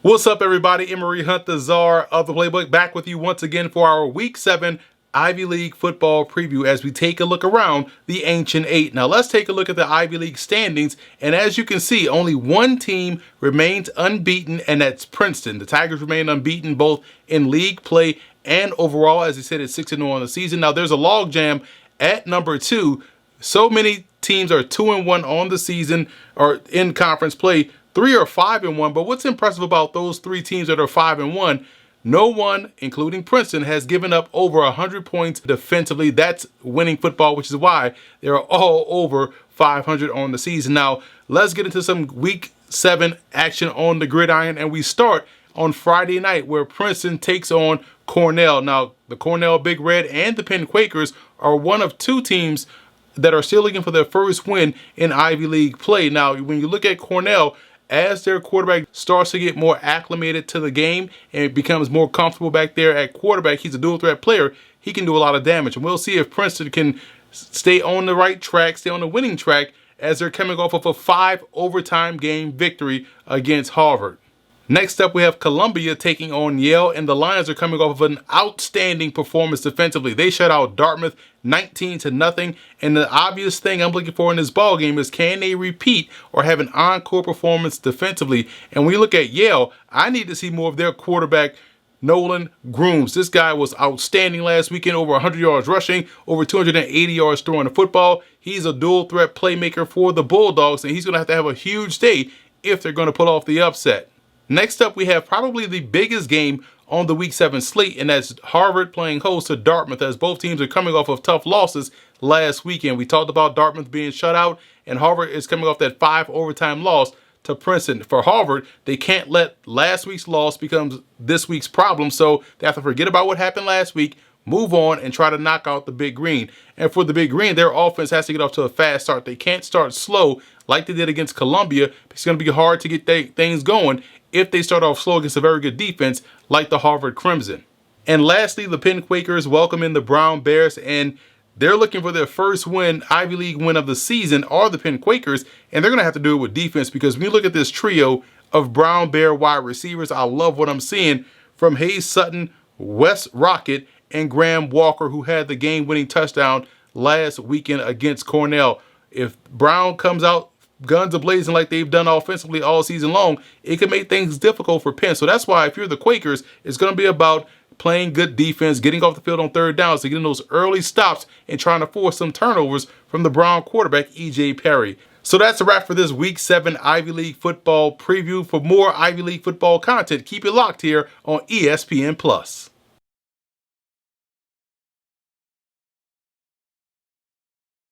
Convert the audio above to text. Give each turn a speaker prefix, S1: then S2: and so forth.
S1: What's up, everybody? Emery Hunt, the czar of the playbook, back with you once again for our Week 7 Ivy League football preview as we take a look around the Ancient Eight. Now let's take a look at the Ivy League standings, and as you can see, only one team remains unbeaten, and that's Princeton. The Tigers remain unbeaten both in league play and overall, as they said, it's 6-0 on the season. Now there's a logjam at number 2. So many teams are 2-1 on the season or in conference play. 3 are 5-1, but what's impressive about those 3 teams that are 5-1, no one, including Princeton, has given up over 100 points defensively. That's winning football, which is why they're all over 500 on the season. Now, let's get into some Week 7 action on the gridiron, and we start on Friday night where Princeton takes on Cornell. Now, the Cornell Big Red and the Penn Quakers are one of 2 teams that are still looking for their first win in Ivy League play. Now, when you look at Cornell, as their quarterback starts to get more acclimated to the game and it becomes more comfortable back there at quarterback, he's a dual threat player, he can do a lot of damage. And we'll see if Princeton can stay on the right track, stay on the winning track, as they're coming off of a 5 overtime game victory against Harvard. Next up, we have Columbia taking on Yale, and the Lions are coming off of an outstanding performance defensively. They shut out Dartmouth 19-0, and the obvious thing I'm looking for in this ball game is, can they repeat or have an encore performance defensively? And when you look at Yale, I need to see more of their quarterback, Nolan Grooms. This guy was outstanding last weekend, over 100 yards rushing, over 280 yards throwing the football. He's a dual threat playmaker for the Bulldogs, and he's going to have a huge day if they're going to pull off the upset. Next up, we have probably the biggest game on the Week 7 slate, and that's Harvard playing host to Dartmouth, as both teams are coming off of tough losses last weekend. We talked about Dartmouth being shut out, and Harvard is coming off that 5 overtime loss to Princeton. For Harvard, they can't let last week's loss become this week's problem, so they have to forget about what happened last week, move on, and try to knock out the Big Green. And for the Big Green, their offense has to get off to a fast start. They can't start slow like they did against Columbia. It's going to be hard to get things going if they start off slow against a very good defense like the Harvard Crimson. And lastly, the Penn Quakers welcome in the Brown Bears, and they're looking for their first win, Ivy League win of the season, are the Penn Quakers, and they're going to have to do it with defense, because when you look at this trio of Brown Bear wide receivers, I love what I'm seeing from Hayes Sutton, Wes Rocket, and Graham Walker, who had the game-winning touchdown last weekend against Cornell. If Brown comes out guns a-blazing like they've done offensively all season long, it can make things difficult for Penn. So that's why if you're the Quakers, it's going to be about playing good defense, getting off the field on third downs, so getting those early stops and trying to force some turnovers from the Brown quarterback, E.J. Perry. So that's a wrap for this Week 7 Ivy League football preview. For more Ivy League football content, keep it locked here on ESPN+.